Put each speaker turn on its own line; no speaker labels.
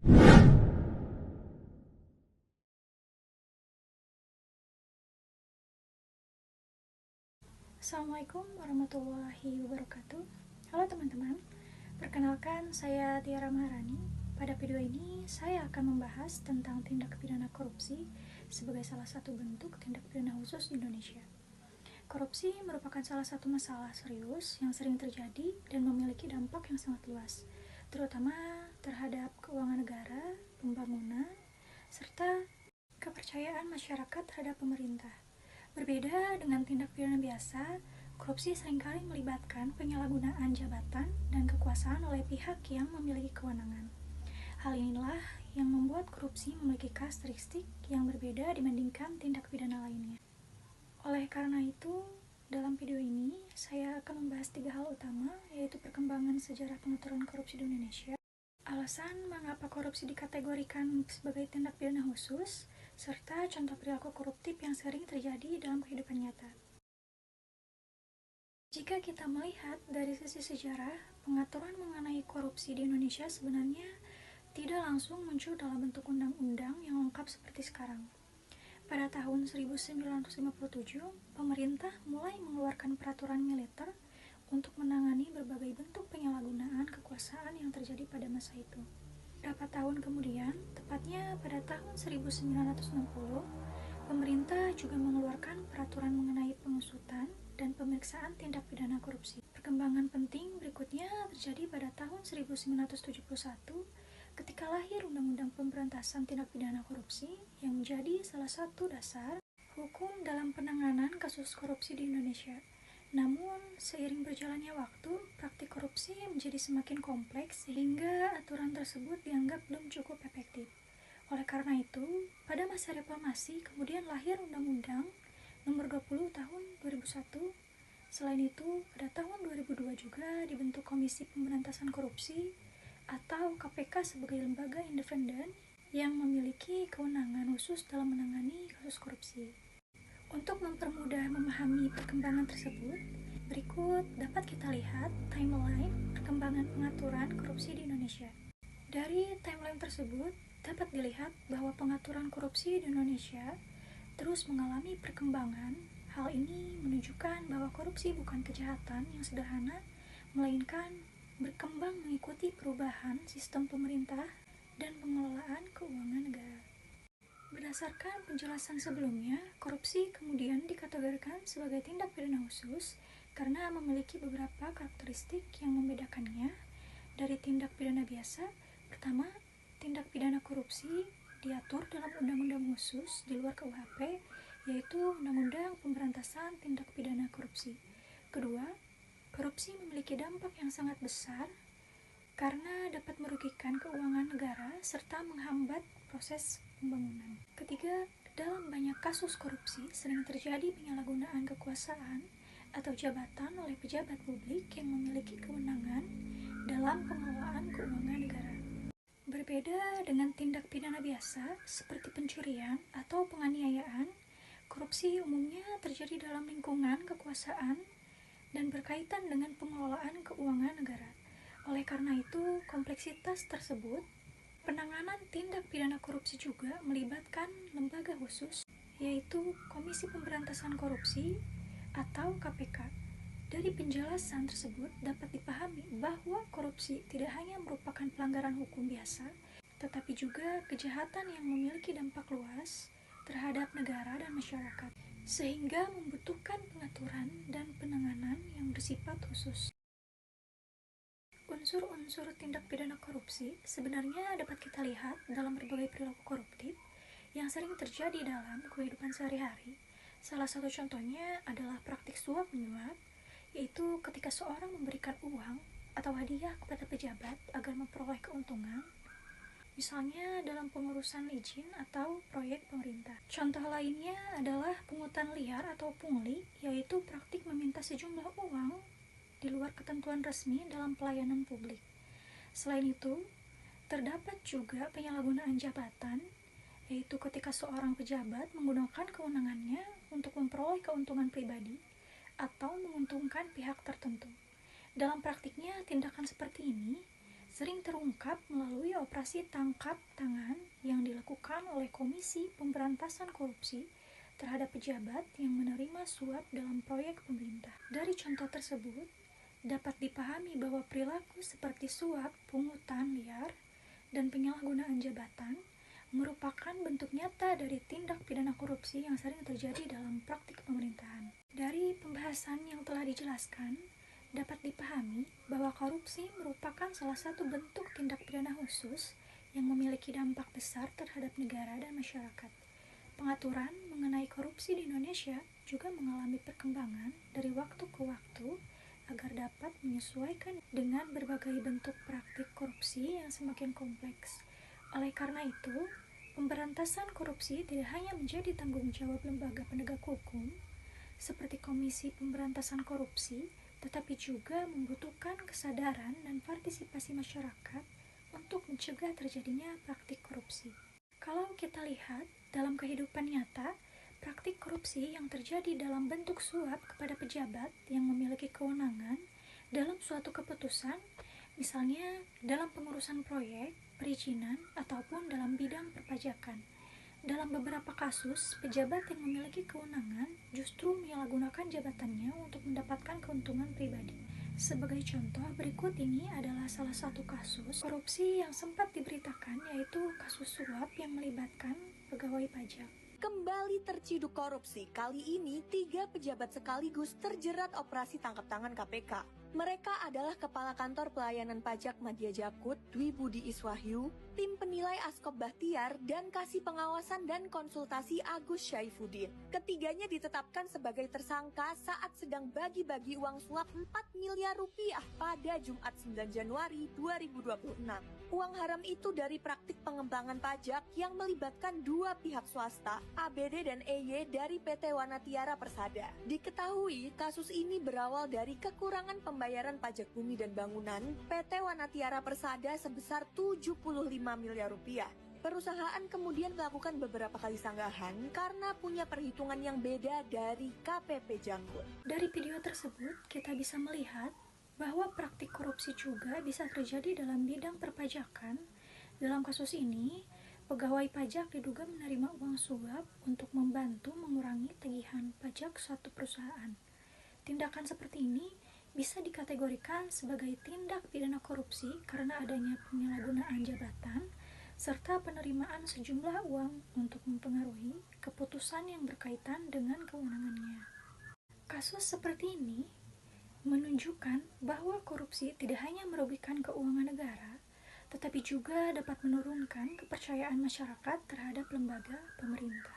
Assalamualaikum warahmatullahi wabarakatuh. Halo teman-teman, perkenalkan saya Tiara Maharani. Pada video ini saya akan membahas tentang tindak pidana korupsi sebagai salah satu bentuk tindak pidana khusus di Indonesia. Korupsi merupakan salah satu masalah serius yang sering terjadi dan memiliki dampak yang sangat luas, terutama terhadap keuangan negara, pembangunan, serta kepercayaan masyarakat terhadap pemerintah. Berbeda dengan tindak pidana biasa, korupsi seringkali melibatkan penyalahgunaan jabatan dan kekuasaan oleh pihak yang memiliki kewenangan. Hal inilah yang membuat korupsi memiliki karakteristik yang berbeda dibandingkan tindak pidana lainnya. Oleh karena itu, dalam video ini saya akan membahas 3 hal utama, yaitu perkembangan sejarah pengaturan korupsi di Indonesia, alasan mengapa korupsi dikategorikan sebagai tindak pidana khusus, serta contoh perilaku koruptif yang sering terjadi dalam kehidupan nyata. Jika kita melihat dari sisi sejarah, pengaturan mengenai korupsi di Indonesia sebenarnya tidak langsung muncul dalam bentuk undang-undang yang lengkap seperti sekarang. Pada tahun 1957, pemerintah mulai mengeluarkan peraturan militer untuk menangani berbagai bentuk penyalahgunaan kekuasaan yang terjadi pada masa itu. Beberapa tahun kemudian, tepatnya pada tahun 1960, pemerintah juga mengeluarkan peraturan mengenai pengusutan dan pemeriksaan tindak pidana korupsi. Perkembangan penting berikutnya terjadi pada tahun 1971 ketika lahir Undang-Undang Pemberantasan Tindak Pidana Korupsi yang menjadi salah satu dasar hukum dalam penanganan kasus korupsi di Indonesia. Namun, seiring berjalannya waktu, praktik korupsi menjadi semakin kompleks sehingga aturan tersebut dianggap belum cukup efektif. Oleh karena itu, pada masa reformasi kemudian lahir Undang-Undang Nomor 20 Tahun 2001. Selain itu, pada tahun 2002 juga dibentuk Komisi Pemberantasan Korupsi atau KPK sebagai lembaga independen yang memiliki kewenangan khusus dalam menangani kasus korupsi. Untuk mempermudah memahami perkembangan tersebut, berikut dapat kita lihat timeline perkembangan pengaturan korupsi di Indonesia. Dari timeline tersebut, dapat dilihat bahwa pengaturan korupsi di Indonesia terus mengalami perkembangan. Hal ini menunjukkan bahwa korupsi bukan kejahatan yang sederhana, melainkan berkembang mengikuti perubahan sistem pemerintah dan pengelolaan keuangan negara. Berdasarkan penjelasan sebelumnya, korupsi kemudian dikategorikan sebagai tindak pidana khusus karena memiliki beberapa karakteristik yang membedakannya dari tindak pidana biasa. Pertama, tindak pidana korupsi diatur dalam undang-undang khusus di luar KUHP, yaitu Undang-Undang Pemberantasan Tindak Pidana Korupsi. Kedua, korupsi memiliki dampak yang sangat besar karena dapat merugikan keuangan negara serta menghambat proses pembangunan. Ketiga, dalam banyak kasus korupsi sering terjadi penyalahgunaan kekuasaan atau jabatan oleh pejabat publik yang memiliki kewenangan dalam pengelolaan keuangan negara. Berbeda dengan tindak pidana biasa seperti pencurian atau penganiayaan, korupsi umumnya terjadi dalam lingkungan kekuasaan dan berkaitan dengan pengelolaan keuangan negara. Oleh karena itu, kompleksitas tersebut, penanganan tindak pidana korupsi juga melibatkan lembaga khusus, yaitu Komisi Pemberantasan Korupsi atau KPK. Dari penjelasan tersebut dapat dipahami bahwa korupsi tidak hanya merupakan pelanggaran hukum biasa, tetapi juga kejahatan yang memiliki dampak luas terhadap negara dan masyarakat, sehingga membutuhkan pengaturan dan penanganan yang bersifat khusus. Unsur-unsur tindak pidana korupsi sebenarnya dapat kita lihat dalam berbagai perilaku koruptif yang sering terjadi dalam kehidupan sehari-hari. Salah satu contohnya adalah praktik suap menyuap, yaitu ketika seorang memberikan uang atau hadiah kepada pejabat agar memperoleh keuntungan, misalnya dalam pengurusan izin atau proyek pemerintah. Contoh lainnya adalah pungutan liar atau pungli, yaitu praktik meminta sejumlah uang di luar ketentuan resmi dalam pelayanan publik. Selain itu, terdapat juga penyalahgunaan jabatan, yaitu ketika seorang pejabat menggunakan kewenangannya untuk memperoleh keuntungan pribadi atau menguntungkan pihak tertentu. Dalam praktiknya, tindakan seperti ini sering terungkap melalui operasi tangkap tangan yang dilakukan oleh Komisi Pemberantasan Korupsi terhadap pejabat yang menerima suap dalam proyek pemerintah. Dari contoh tersebut, dapat dipahami bahwa perilaku seperti suap, pungutan liar, dan penyalahgunaan jabatan merupakan bentuk nyata dari tindak pidana korupsi yang sering terjadi dalam praktik pemerintahan. Dari pembahasan yang telah dijelaskan, dapat dipahami bahwa korupsi merupakan salah satu bentuk tindak pidana khusus yang memiliki dampak besar terhadap negara dan masyarakat. Pengaturan mengenai korupsi di Indonesia juga mengalami perkembangan dari waktu ke waktu agar dapat menyesuaikan dengan berbagai bentuk praktik korupsi yang semakin kompleks. Oleh karena itu, pemberantasan korupsi tidak hanya menjadi tanggung jawab lembaga penegak hukum seperti Komisi Pemberantasan Korupsi, tetapi juga membutuhkan kesadaran dan partisipasi masyarakat untuk mencegah terjadinya praktik korupsi. Kalau kita lihat dalam kehidupan nyata, praktik korupsi yang terjadi dalam bentuk suap kepada pejabat yang memiliki kewenangan dalam suatu keputusan, misalnya dalam pengurusan proyek, perizinan, ataupun dalam bidang perpajakan. Dalam beberapa kasus, pejabat yang memiliki kewenangan justru menyalahgunakan jabatannya untuk mendapatkan keuntungan pribadi. Sebagai contoh, berikut ini adalah salah satu kasus korupsi yang sempat diberitakan, yaitu kasus suap yang melibatkan pegawai pajak.
Kembali terciduk korupsi, kali ini 3 pejabat sekaligus terjerat operasi tangkap tangan KPK. Mereka adalah Kepala Kantor Pelayanan Pajak Madya Jakut, Dwi Budi Iswahyu, Tim Penilai Askop Bahtiar, dan Kasih Pengawasan dan Konsultasi Agus Syaifuddin. Ketiganya ditetapkan sebagai tersangka saat sedang bagi-bagi uang suap 4 miliar rupiah pada Jumat 9 Januari 2026. Uang haram itu dari praktik pengembangan pajak yang melibatkan 2 pihak swasta, ABD dan EY dari PT Wanatiara Persada. Diketahui kasus ini berawal dari kekurangan pembayaran pajak bumi dan bangunan PT Wanatiara Persada sebesar 75 miliar rupiah. Perusahaan kemudian melakukan beberapa kali sanggahan karena punya perhitungan yang beda dari KPP Janggut.
Dari video tersebut, kita bisa melihat bahwa praktik korupsi juga bisa terjadi dalam bidang perpajakan. Dalam kasus ini, pegawai pajak diduga menerima uang suap untuk membantu mengurangi tagihan pajak suatu perusahaan. Tindakan seperti ini bisa dikategorikan sebagai tindak pidana korupsi karena adanya penyalahgunaan jabatan serta penerimaan sejumlah uang untuk mempengaruhi keputusan yang berkaitan dengan kewenangannya. Kasus seperti ini menunjukkan bahwa korupsi tidak hanya merugikan keuangan negara, tetapi juga dapat menurunkan kepercayaan masyarakat terhadap lembaga pemerintah.